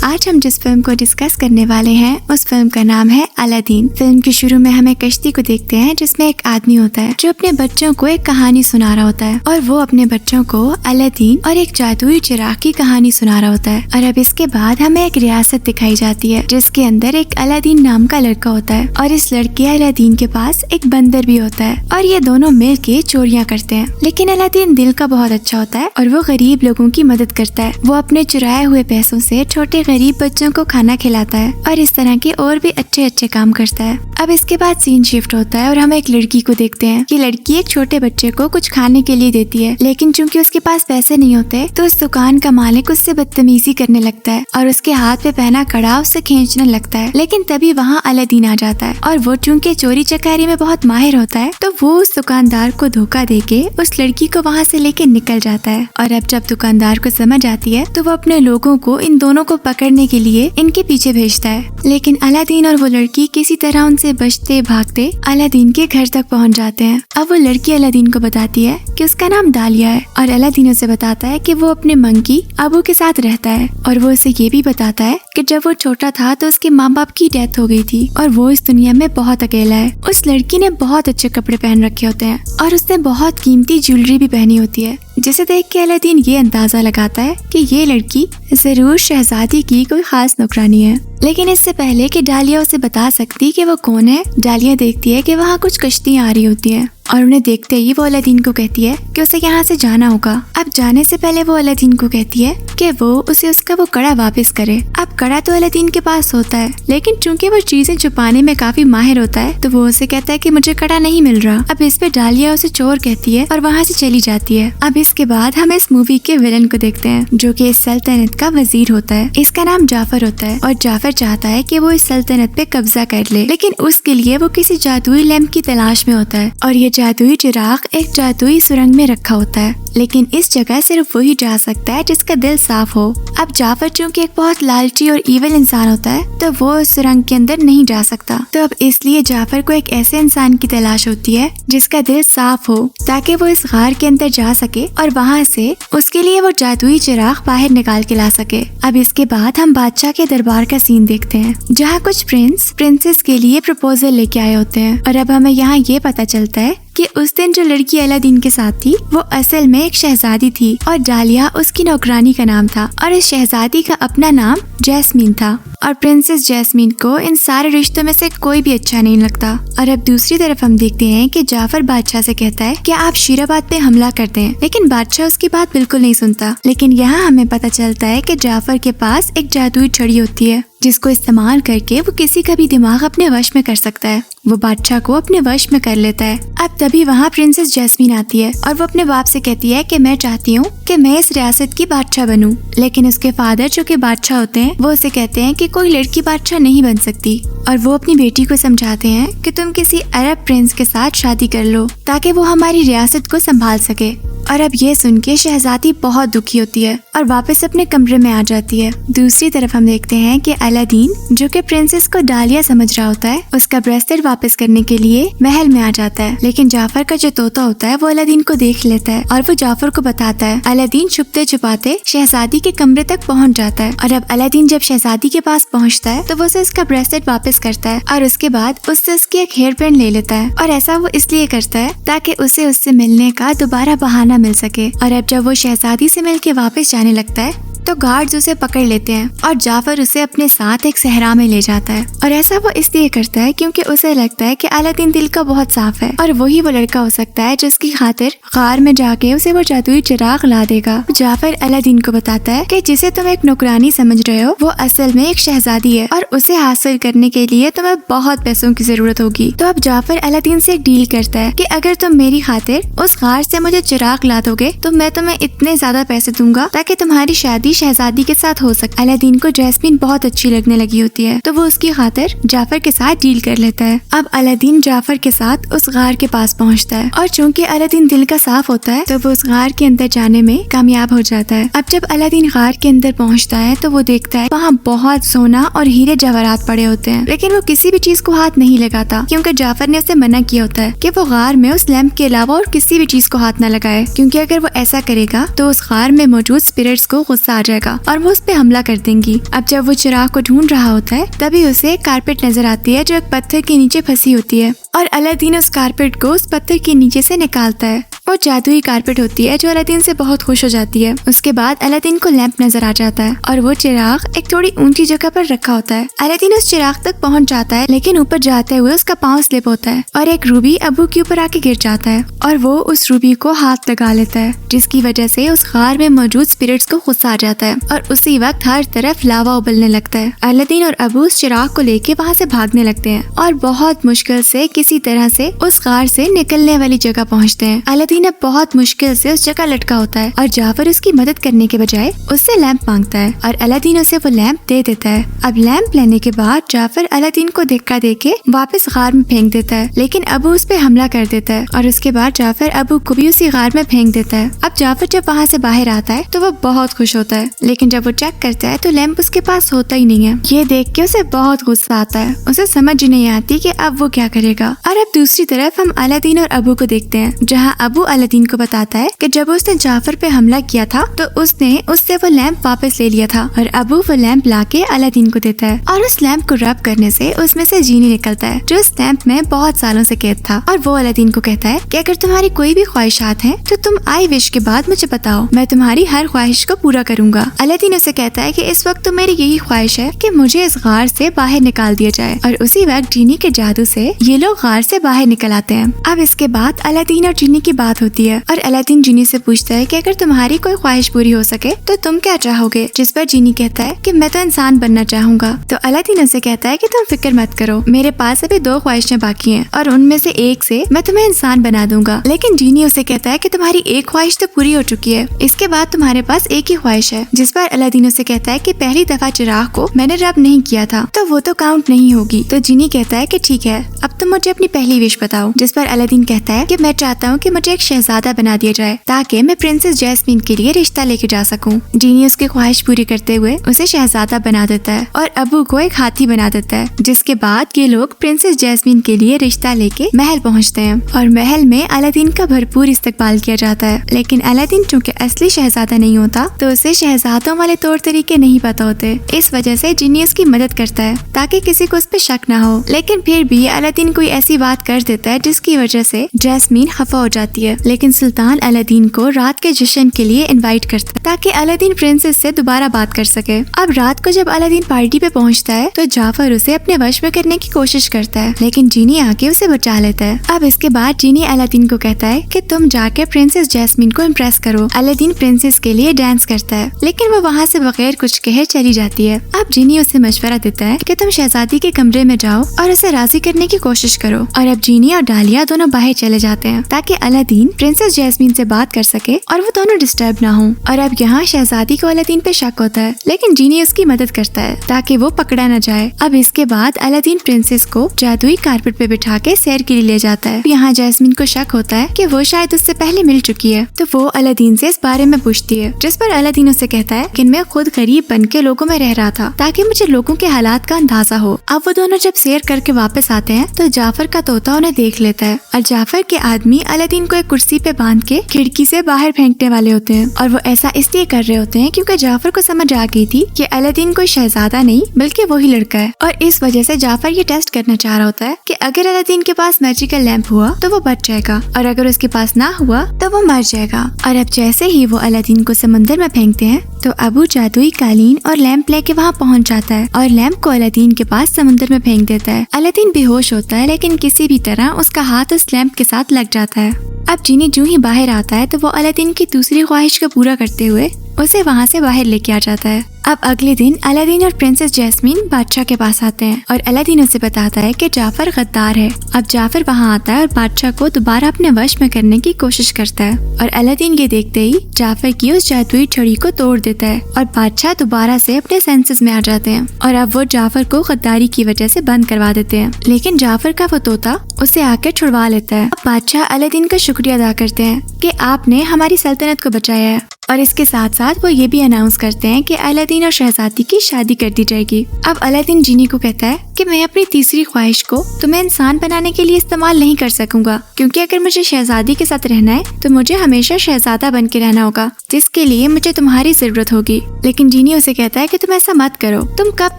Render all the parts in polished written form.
آج ہم جس فلم کو ڈسکس کرنے والے ہیں اس فلم کا نام ہے الادین۔ فلم کے شروع میں ہم ایک کشتی کو دیکھتے ہیں جس میں ایک آدمی ہوتا ہے جو اپنے بچوں کو ایک کہانی سنا رہا ہوتا ہے، اور وہ اپنے بچوں کو الادین اور ایک جادوئی چراغ کی کہانی سنا رہا ہوتا ہے۔ اور اب اس کے بعد ہمیں ایک ریاست دکھائی جاتی ہے جس کے اندر ایک الادین نام کا لڑکا ہوتا ہے، اور اس لڑکے الادین کے پاس ایک بندر بھی ہوتا ہے، اور یہ دونوں مل کے چوریاں کرتے ہیں۔ لیکن الادین دل کا بہت اچھا ہوتا ہے اور وہ غریب لوگوں کی مدد کرتا ہے۔ وہ اپنے چرائے ہوئے پیسوں سے چھوٹے غریب بچوں کو کھانا کھلاتا ہے اور اس طرح کے اور بھی اچھے کام کرتا ہے۔ اب اس کے بعد سین شفٹ ہوتا ہے اور ہم ایک لڑکی کو دیکھتے ہیں۔ یہ لڑکی ایک چھوٹے بچے کو کچھ کھانے کے لیے دیتی ہے، لیکن چونکہ اس کے پاس پیسے نہیں ہوتے تو اس دکان کا مالک اس سے بدتمیزی کرنے لگتا ہے اور اس کے ہاتھ پہ پہنا کڑا اس سے کھینچنے لگتا ہے۔ لیکن تبھی وہاں الادین آ جاتا ہے، اور وہ چونکہ چوری چکاری میں بہت ماہر ہوتا ہے تو وہ اس دکاندار کو دھوکہ دے کے اس لڑکی کو وہاں سے لے کے نکل جاتا ہے۔ اور اب جب دکاندار کو سمجھ آتی ہے تو وہ اپنے لوگوں کو ان دونوں کو پکڑنے کے لیے ان کے پیچھے بھیجتا ہے۔ لیکن الادین اور وہ لڑکی کسی طرح ان سے بچتے بھاگتے الادین کے گھر تک پہنچ جاتے ہیں۔ اب وہ لڑکی الادین کو بتاتی ہے کہ اس کا نام ڈالیا ہے، اور الادین اسے بتاتا ہے کہ وہ اپنے منکی ابو کے ساتھ رہتا ہے، اور وہ اسے یہ بھی بتاتا ہے کہ جب وہ چھوٹا تھا تو اس کے ماں باپ کی ڈیتھ ہو گئی تھی اور وہ اس دنیا میں بہت اکیلا ہے۔ اس لڑکی نے بہت اچھے کپڑے پہن رکھے ہوتے ہیں اور اس نے بہت قیمتی جیولری بھی پہنی ہوتی ہے، جسے دیکھ کے الادین یہ اندازہ لگاتا ہے کہ یہ لڑکی ضرور شہزادی کی کوئی خاص نوکرانی ہے۔ لیکن اس سے پہلے کہ ڈالیا اسے بتا سکتی کہ وہ کون ہے، ڈالیا دیکھتی ہے کہ وہاں کچھ کشتیاں آ رہی ہوتی ہیں، اور انہیں دیکھتے ہی وہ الادین کو کہتی ہے کہ اسے یہاں سے جانا ہوگا۔ اب جانے سے پہلے وہ الادین کو کہتی ہے کہ وہ اسے اس کا وہ کڑا واپس کرے۔ اب کڑا تو الادین کے پاس ہوتا ہے، لیکن چونکہ وہ چیزیں چھپانے میں کافی ماہر ہوتا ہے تو وہ اسے کہتا ہے کہ مجھے کڑا نہیں مل رہا۔ اب اس پہ ڈالیا اسے چور کہتی ہے اور وہاں سے چلی جاتی ہے۔ اب اس کے بعد ہم اس مووی کے ویلن کو دیکھتے ہیں جو کہ اس سلطنت کا وزیر ہوتا ہے۔ اس کا نام جعفر ہوتا ہے، اور جعفر چاہتا ہے کہ وہ اس سلطنت پہ قبضہ کر لے، لیکن اس کے لیے وہ کسی جادوئی لیمپ کی تلاش میں ہوتا ہے، اور یہ جادوئی چراغ ایک جادوئی سرنگ میں رکھا ہوتا ہے، لیکن اس جگہ صرف وہی جا سکتا ہے جس کا دل صاف ہو۔ اب جعفر چونکہ ایک بہت لالچی اور ایول انسان ہوتا ہے تو وہ اس سرنگ کے اندر نہیں جا سکتا، تو اب اس لیے جعفر کو ایک ایسے انسان کی تلاش ہوتی ہے جس کا دل صاف ہو تاکہ وہ اس غار کے اندر جا سکے اور وہاں سے اس کے لیے وہ جادوئی چراغ باہر نکال کے لا سکے۔ اب اس کے بعد ہم بادشاہ کے دربار کا سین دیکھتے ہیں جہاں کچھ پرنسس کے لیے پروپوزل لے کے آئے ہوتے ہیں، اور اب ہمیں یہاں یہ پتا چلتا ہے کہ اس دن جو لڑکی الادین کے ساتھ تھی وہ اصل میں ایک شہزادی تھی، اور ڈالیا اس کی نوکرانی کا نام تھا، اور اس شہزادی کا اپنا نام جیسمین تھا، اور پرنسس جیسمین کو ان سارے رشتوں میں سے کوئی بھی اچھا نہیں لگتا۔ اور اب دوسری طرف ہم دیکھتے ہیں کہ جعفر بادشاہ سے کہتا ہے کہ آپ شیرآباد پہ حملہ کرتے ہیں، لیکن بادشاہ اس کی بات بالکل نہیں سنتا۔ لیکن یہاں ہمیں پتا چلتا ہے کہ جعفر کے پاس ایک جادوئی چھڑی ہوتی ہے جس کو استعمال کر کے وہ کسی کا بھی دماغ اپنے وش میں کر سکتا ہے، وہ بادشاہ کو اپنے وش میں کر لیتا ہے۔ اب تبھی وہاں پرنسس جیسمین آتی ہے اور وہ اپنے باپ سے کہتی ہے کہ میں چاہتی ہوں کہ میں اس ریاست کی بادشاہ بنوں، لیکن اس کے فادر جو کہ بادشاہ ہوتے ہیں وہ اسے کہتے ہیں کہ کوئی لڑکی بادشاہ نہیں بن سکتی، اور وہ اپنی بیٹی کو سمجھاتے ہیں کہ تم کسی عرب پرنس کے ساتھ شادی کر لو تاکہ وہ ہماری ریاست کو سنبھال سکے۔ اور اب یہ سن کے شہزادی بہت دکھی ہوتی ہے اور واپس اپنے کمرے میں آ جاتی ہے۔ دوسری طرف ہم دیکھتے ہیں کہ الادین جو کہ پرنسس کو ڈالیا سمجھ رہا ہوتا ہے اس کا بریسلیٹ واپس کرنے کے لیے محل میں آ جاتا ہے، لیکن جعفر کا جو طوطا ہوتا ہے وہ الادین کو دیکھ لیتا ہے اور وہ جعفر کو بتاتا ہے۔ الادین چھپتے چھپاتے شہزادی کے کمرے تک پہنچ جاتا ہے، اور اب الادین جب شہزادی کے پاس پہنچتا ہے تو وہ اسے اس کا بریسلیٹ واپس کرتا ہے، اور اس کے بعد اس سے اس کی ایک ہیئر پین لے لیتا ہے، اور ایسا وہ اس لیے کرتا ہے تاکہ اسے اس سے ملنے کا دوبارہ بہانہ مل سکے۔ اور اب جب وہ شہزادی سے مل کے واپس جانے لگتا ہے تو گارڈز اسے پکڑ لیتے ہیں اور جعفر اسے اپنے ساتھ ایک صحرا میں لے جاتا ہے، اور ایسا وہ اس لیے کرتا ہے کیونکہ اسے لگتا ہے کہ الادین دل کا بہت صاف ہے اور وہی وہ لڑکا ہو سکتا ہے جس کی خاطر غار میں جا کے اسے وہ جادوئی چراغ لا دے گا۔ جعفر الادین کو بتاتا ہے کہ جسے تم ایک نوکرانی سمجھ رہے ہو وہ اصل میں ایک شہزادی ہے، اور اسے حاصل کرنے کے لیے تمہیں بہت پیسوں کی ضرورت ہوگی۔ تو اب جعفر الادین سے ایک ڈیل کرتا ہے کہ اگر تم میری خاطر اس غار سے مجھے چراغ لا دو گے تو میں تمہیں اتنے زیادہ پیسے دوں گا تاکہ تمہاری شادی شہزادی کے ساتھ ہو سکے۔ الادین کو جیسمین بہت اچھی لگنے لگی ہوتی ہے تو وہ اس کی خاطر جعفر کے ساتھ ڈیل کر لیتا ہے۔ اب الادین جعفر کے ساتھ اس غار کے پاس پہنچتا ہے، اور چونکہ الادین دل کا صاف ہوتا ہے تو وہ اس غار کے اندر جانے میں کامیاب ہو جاتا ہے۔ اب جب الادین غار کے اندر پہنچتا ہے تو وہ دیکھتا ہے وہاں بہت سونا اور ہیرے جواہرات پڑے ہوتے ہیں، لیکن وہ کسی بھی چیز کو ہاتھ نہیں لگاتا کیونکہ جعفر نے اسے منع کیا ہوتا ہے کہ وہ غار میں اس لیمپ کے علاوہ اور کسی بھی چیز کو ہاتھ نہ لگائے، کیونکہ اگر وہ ایسا کرے گا تو اس غار میں موجود اسپرٹس کو غصہ آ جائے گا اور وہ اس پہ حملہ کر دیں گی۔ اب جب وہ چراغ کو ڈھونڈ رہا ہوتا ہے تبھی اسے ایک کارپیٹ نظر آتی ہے جو ایک پتھر کے نیچے پھنسی ہوتی ہے اور الادین اس کارپیٹ کو اس پتھر کے نیچے سے نکالتا ہے۔ وہ جادوئی کارپیٹ ہوتی ہے جو الادین سے بہت خوش ہو جاتی ہے۔ اس کے بعد الادین کو لیمپ نظر آ جاتا ہے اور وہ چراغ ایک تھوڑی اونچی جگہ پر رکھا ہوتا ہے۔ الادین اس چراغ تک پہنچ جاتا ہے لیکن اوپر جاتے ہوئے اس کا پاؤں سلپ ہوتا ہے اور ایک روبی ابو کے اوپر آ کے گر جاتا ہے اور وہ اس روبی کو ہاتھ لگا لیتا ہے، جس کی وجہ سے اس غار میں موجود اسپرٹس کو غصہ آ جاتا ہے اور اسی وقت ہر طرف لاوا ابلنے لگتا ہے۔ الادین اور ابو اس چراغ کو لے کے وہاں سے بھاگنے لگتے ہیں اور بہت مشکل سے کسی طرح سے اس غار سے نکلنے والی جگہ پہنچتے ہیں۔ الادین اب بہت مشکل سے اس جگہ لٹکا ہوتا ہے اور جعفر اس کی مدد کرنے کے بجائے اس سے لیمپ مانگتا ہے اور الادین اسے وہ لیمپ دے دیتا ہے۔ اب لیمپ لینے کے بعد جعفر الادین کو دھکا دے کے واپس غار میں پھینک دیتا ہے لیکن ابو اس پہ حملہ کر دیتا ہے اور اس کے بعد جعفر ابو کو بھی اسی غار میں پھینک دیتا ہے۔ اب جعفر جب وہاں سے باہر آتا ہے تو وہ بہت خوش ہوتا ہے لیکن جب وہ چیک کرتا ہے تو لیمپ اس کے پاس ہوتا ہی نہیں ہے۔ یہ دیکھ کے اسے بہت غصہ آتا ہے، اسے سمجھ نہیں آتی کہ اب وہ کیا کرے گا۔ اور اب دوسری طرف ہم الادین اور ابو کو دیکھتے ہیں جہاں ابو الادین کو بتاتا ہے کہ جب اس نے جعفر پہ حملہ کیا تھا تو اس نے اس سے وہ لیمپ واپس لے لیا تھا اور ابو وہ لیمپ لا کے الادین کو دیتا ہے اور اس لیمپ کو رب کرنے سے اس میں سے جینی نکلتا ہے جو اس لیمپ میں بہت سالوں سے قید تھا اور وہ الادین کو کہتا ہے کہ اگر تمہاری کوئی بھی خواہشات ہیں تو تم آئی وش کے بعد مجھے بتاؤ، میں تمہاری ہر خواہش کو پورا کروں گا۔ الادین اسے کہتا ہے کہ اس وقت تو میری یہی خواہش ہے کہ مجھے اس غار سے باہر نکال دیا جائے اور اسی وقت جینی کے جادو سے یہ لوگ غار سے باہر نکل آتے ہیں۔ اب اس کے بعد الادین اور جینی کی بات ہوتی ہے اور الادین جینی سے پوچھتا ہے کہ اگر تمہاری کوئی خواہش پوری ہو سکے تو تم کیا چاہو گے، جس پر جینی کہتا ہے کہ میں تو انسان بننا چاہوں گا۔ تو الادین اسے کہتا ہے کہ تم فکر مت کرو، میرے پاس ابھی 2 خواہشیں باقی ہیں اور ان میں سے ایک سے میں تمہیں انسان بنا دوں گا۔ لیکن جینی اسے کہتا ہے کہ تمہاری ایک خواہش تو پوری ہو چکی ہے، اس کے بعد تمہارے پاس ایک ہی خواہش ہے، جس پر الادین اسے کہتا ہے کہ پہلی دفعہ چراغ کو میں نے رب نہیں کیا تھا تو وہ تو کاؤنٹ نہیں ہوگی۔ تو جینی کہتا ہے کہ ٹھیک ہے، اب تم مجھے اپنی پہلی وش بتاؤ، جس پر الادین کہتا ہے کہ میں چاہتا ہوں کہ مجھے ایک شہزادہ بنا دیا جائے تاکہ میں پرنسس جیسمین کے لیے رشتہ لے کے جا سکوں۔ جینی اس کی خواہش پوری کرتے ہوئے اسے شہزادہ بنا دیتا ہے اور ابو کو ایک ہاتھی بنا دیتا ہے، جس کے بعد یہ لوگ پرنسس جیسمین کے لیے رشتہ لے کے محل پہنچتے ہیں اور محل میں الادین کا بھرپور استقبال کیا جاتا ہے۔ لیکن الادین چونکہ اصلی شہزادہ نہیں ہوتا تو اسے شہزادوں والے طور طریقے نہیں پتا ہوتے، اس وجہ سے جینی اس کی مدد کرتا ہے تاکہ کسی کو اس پہ شک نہ ہو۔ لیکن پھر بھی الادین کوئی ایسی بات کر دیتا ہے جس کی وجہ سے جیسمین خفا ہو جاتی ہے، لیکن سلطان الادین کو رات کے جشن کے لیے انوائٹ کرتا ہے تاکہ الادین پرنسس سے دوبارہ بات کر سکے۔ اب رات کو جب الادین پارٹی پہ پہنچتا ہے تو جعفر اسے اپنے وش میں کرنے کی کوشش کرتا ہے لیکن جینی آ کے اسے بچا لیتا ہے۔ اب اس کے بعد جینی الادین کو کہتا ہے کہ تم جا کے پرنسس جیسمین کو امپریس کرو۔ الادین پرنسس کے لیے ڈانس کرتا ہے لیکن وہ وہاں سے بغیر کچھ کہے چلی جاتی ہے۔ اب جینی اسے مشورہ دیتا ہے کہ تم شہزادی کے کمرے میں جاؤ اور اسے راضی کرنے کی کوشش کرو اور اب جینی اور ڈالیا دونوں باہر چلے جاتے ہیں تاکہ الادین پرنسس جیسمین سے بات کر سکے اور وہ دونوں ڈسٹرب نہ ہوں۔ اور اب یہاں شہزادی کو الادین پہ شک ہوتا ہے لیکن جینی اس کی مدد کرتا ہے تاکہ وہ پکڑا نہ جائے۔ اب اس کے بعد الادین پرنسس کو جادوئی کارپیٹ پہ بٹھا کے سیر کے لیے لے جاتا ہے۔ یہاں جیسمین کو شک ہوتا ہے کہ وہ شاید اس سے پہلے مل چکی ہے تو وہ الادین سے اس بارے میں پوچھتی ہے، جس پر الادین اسے کہتا ہے کہ میں خود غریب بن کے لوگوں میں رہ رہا تھا تاکہ مجھے لوگوں کے حالات کا اندازہ ہو۔ اب وہ دونوں جب سیر کر کے واپس آتے ہیں تو جعفر کا طوطا انہیں دیکھ لیتا ہے اور جعفر کے آدمی الادین کو ایک کرسی پہ باندھ کے کھڑکی سے باہر پھینکنے والے ہوتے ہیں اور وہ ایسا اس لیے کر رہے ہوتے ہیں کیونکہ جعفر کو سمجھ آ گئی تھی کہ الادین کوئی شہزادہ نہیں بلکہ وہی لڑکا ہے اور اس وجہ سے جعفر یہ ٹیسٹ کرنا چاہ رہا ہوتا ہے کہ اگر الادین کے پاس میجیکل لیمپ ہوا تو وہ بچ جائے گا اور اگر اس کے پاس نہ ہوا تو وہ مر جائے گا۔ اور اب جیسے ہی وہ الادین کو سمندر میں پھینکتے ہیں تو ابو جادوئی قالین اور لیمپ لے کے وہاں پہنچ جاتا ہے اور لیمپ کو الادین کے پاس سمندر میں پھینک دیتا ہے۔ الادین بے ہوش ہوتا ہے لیکن کسی بھی طرح اس کا ہاتھ اس لیمپ کے ساتھ لگ جاتا ہے۔ اب جینی جو ہی باہر آتا ہے تو وہ الادین کی دوسری خواہش کو پورا کرتے ہوئے اسے وہاں سے باہر لے کے آ جاتا ہے۔ اب اگلے دن الادین اور پرنسس جیسمین بادشاہ کے پاس آتے ہیں اور الادین اسے بتاتا ہے کہ جعفر غدار ہے۔ اب جعفر وہاں آتا ہے اور بادشاہ کو دوبارہ اپنے وش میں کرنے کی کوشش کرتا ہے اور الادین یہ دیکھتے ہی جعفر کی اس جادوئی چھڑی کو توڑ دیتا ہے اور بادشاہ دوبارہ سے اپنے سینسز میں آ جاتے ہیں اور اب وہ جعفر کو غداری کی وجہ سے بند کروا دیتے ہیں، لیکن جعفر کا وہ طوطا اسے آ کر چھڑوا لیتا ہے۔ اب بادشاہ الادین کا شکریہ ادا کرتے ہیں کہ آپ نے ہماری سلطنت کو بچایا ہے اور اس کے ساتھ ساتھ وہ یہ بھی اناؤنس کرتے ہیں کہ الادین اور شہزادی کی شادی کر دی جائے گی۔ اب الادین جینی کو کہتا ہے کہ میں اپنی تیسری خواہش کو تمہیں انسان بنانے کے لیے استعمال نہیں کر سکوں گا، کیونکہ اگر مجھے شہزادی کے ساتھ رہنا ہے تو مجھے ہمیشہ شہزادہ بن کے رہنا ہوگا، جس کے لیے مجھے تمہاری ضرورت ہوگی۔ لیکن جینی اسے کہتا ہے کہ تم ایسا مت کرو، تم کب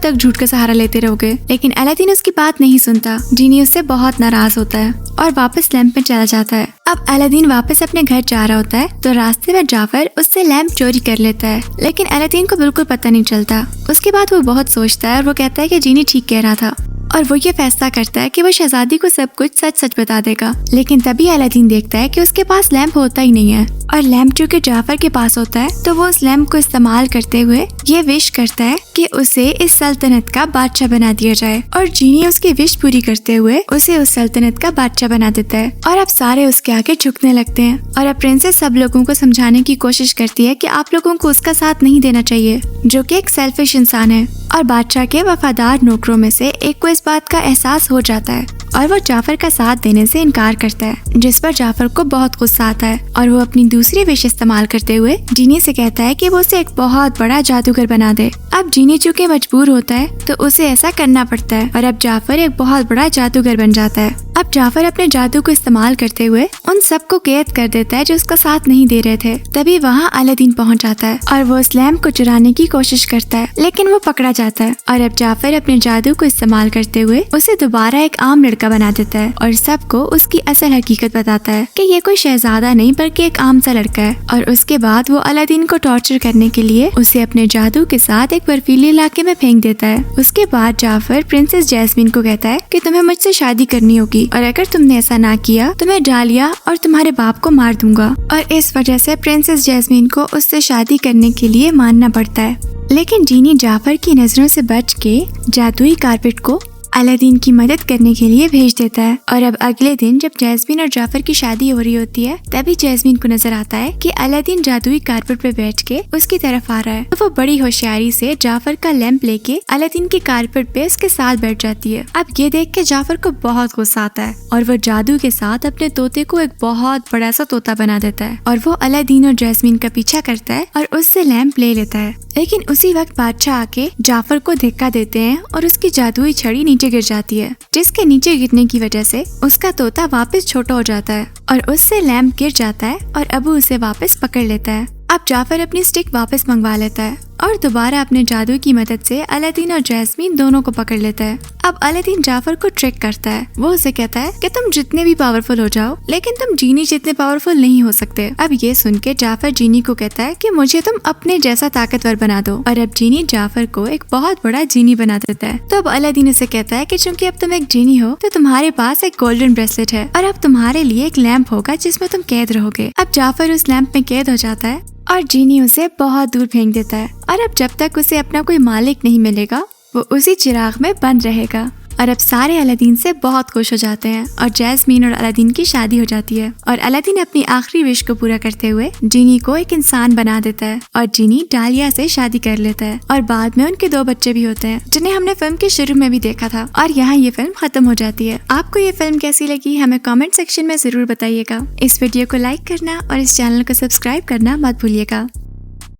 تک جھوٹ کا سہارا لیتے رہو گے؟ لیکن الادین اس کی بات نہیں سنتا۔ جینی اس سے بہت ناراض ہوتا ہے اور واپس لیمپ میں چلا جاتا ہے۔ اب الادین واپس اپنے گھر جا رہا ہوتا ہے تو راستے میں جعفر اس سے لیمپ چوری کر لیتا ہے، لیکن الادین کو بالکل پتہ نہیں چلتا۔ اس کے بعد وہ بہت سوچتا ہے اور وہ کہتا ہے کہ جینی ٹھیک کہہ رہا تھا، اور وہ یہ فیصلہ کرتا ہے کہ وہ شہزادی کو سب کچھ سچ بتا دے گا۔ لیکن تبھی الادین دیکھتا ہے کہ اس کے پاس لیمپ ہوتا ہی نہیں ہے، اور لیمپ چونکہ جعفر کے پاس ہوتا ہے تو وہ اس لیمپ کو استعمال کرتے ہوئے یہ وش کرتا ہے کہ اسے اس سلطنت کا بادشاہ بنا دیا جائے، اور جینی اس کی وش پوری کرتے ہوئے اسے اس سلطنت کا بادشاہ بنا دیتا ہے، اور اب سارے اس کے آگے جھکنے لگتے ہیں۔ اور اب پرنسس سب لوگوں کو سمجھانے کی کوشش کرتی ہے کہ آپ لوگوں کو اس کا ساتھ نہیں دینا چاہیے، جو کہ ایک سیلفش انسان ہے۔ اور بادشاہ کے وفادار نوکروں میں سے ایک کو اس بات کا احساس ہو جاتا ہے اور وہ جعفر کا ساتھ دینے سے انکار کرتا ہے، جس پر جعفر کو بہت غصہ آتا ہے، اور وہ اپنی دوسری وش استعمال کرتے ہوئے جینی سے کہتا ہے کہ وہ اسے ایک بہت بڑا جادوگر بنا دے۔ اب جینی چونکہ مجبور ہوتا ہے تو اسے ایسا کرنا پڑتا ہے، اور اب جعفر ایک بہت بڑا جادوگر بن جاتا ہے۔ اب جعفر اپنے جادو کو استعمال کرتے ہوئے ان سب کو قید کر دیتا ہے جو اس کا ساتھ نہیں دے رہے تھے۔ تبھی وہاں الادین پہنچ جاتا ہے اور وہ اس لیمپ کو چرانے کی کوشش کرتا ہے، لیکن وہ پکڑا جاتا ہے، اور اب جعفر اپنے جادو کو استعمال کرتے ہوئے اسے دوبارہ ایک عام لڑکا بنا دیتا ہے، اور سب کو اس کی اصل حقیقت بتاتا ہے کہ یہ کوئی شہزادہ نہیں بلکہ ایک عام سا لڑکا ہے۔ اور اس کے بعد وہ الادین کو ٹارچر کرنے کے لیے اسے اپنے جادو کے ساتھ ایک برفیلے علاقے میں پھینک دیتا ہے۔ اس کے بعد جعفر پرنسس جیسمین کو کہتا ہے کہ تمہیں مجھ سے شادی کرنی ہوگی، اور اگر تم نے ایسا نہ کیا تو میں ڈالیا اور تمہارے باپ کو مار دوں گا۔ اور اس وجہ سے پرنسس جیسمین کو اس سے شادی کرنے کے لیے ماننا پڑتا ہے۔ لیکن جینی جعفر کی نظروں سے بچ کے جادوئی کارپٹ کو الادین کی مدد کرنے کے لیے بھیج دیتا ہے۔ اور اب اگلے دن جب جیسمین اور جعفر کی شادی ہو رہی ہوتی ہے تبھی جیسمین کو نظر آتا ہے کہ الادین جادوئی کارپٹ پہ بیٹھ کے اس کی طرف آ رہا ہے، تو وہ بڑی ہوشیاری سے جعفر کا لیمپ لے کے الادین کے کارپٹ پہ اس کے ساتھ بیٹھ جاتی ہے۔ اب یہ دیکھ کے جعفر کو بہت غصہ آتا ہے اور وہ جادو کے ساتھ اپنے طوطے کو ایک بہت بڑا سا طوطا بنا دیتا ہے، اور وہ الادین اور جیسمین کا پیچھا کرتا ہے اور اس سے لیمپ لے لیتا ہے۔ لیکن اسی وقت بادشاہ آ کے جعفر کو دھکا دیتے ہیں اور اس کی جادوئی چھڑی نیچے گر جاتی ہے، جس کے نیچے گرنے کی وجہ سے اس کا طوطا واپس چھوٹا ہو جاتا ہے اور اس سے لیمپ گر جاتا ہے، اور ابو اسے واپس پکڑ لیتا ہے۔ اب جعفر اپنی سٹک واپس منگوا لیتا ہے اور دوبارہ اپنے جادو کی مدد سے الادین اور جیسمین دونوں کو پکڑ لیتا ہے۔ اب الادین جعفر کو ٹرک کرتا ہے، وہ اسے کہتا ہے کہ تم جتنے بھی پاورفل ہو جاؤ لیکن تم جینی جتنے پاورفل نہیں ہو سکتے۔ اب یہ سن کے جعفر جینی کو کہتا ہے کہ مجھے تم اپنے جیسا طاقتور بنا دو، اور اب جینی جعفر کو ایک بہت بڑا جینی بنا دیتا ہے۔ تو اب الادین اسے کہتا ہے کہ چونکہ اب تم ایک جینی ہو تو تمہارے پاس ایک گولڈن بریسلٹ ہے، اور اب تمہارے لیے ایک لیمپ ہوگا جس میں تم قید رہو گے۔ اب جعفر اس لیمپ میں قید ہو جاتا ہے اور جینی اسے بہت دور پھینک دیتا ہے، اور اب جب تک اسے اپنا کوئی مالک نہیں ملے گا وہ اسی چراغ میں بند رہے گا۔ اور اب سارے الادین سے بہت خوش ہو جاتے ہیں، اور جیسمین اور الادین کی شادی ہو جاتی ہے، اور الادین اپنی آخری وش کو پورا کرتے ہوئے جینی کو ایک انسان بنا دیتا ہے، اور جینی ڈالیا سے شادی کر لیتا ہے، اور بعد میں ان کے 2 بچے بھی ہوتے ہیں جنہیں ہم نے فلم کے شروع میں بھی دیکھا تھا، اور یہاں یہ فلم ختم ہو جاتی ہے۔ آپ کو یہ فلم کیسی لگی ہمیں کامنٹ سیکشن میں ضرور بتائیے گا۔ اس ویڈیو کو لائک کرنا اور اس چینل کو سبسکرائب کرنا مت بھولیے گا۔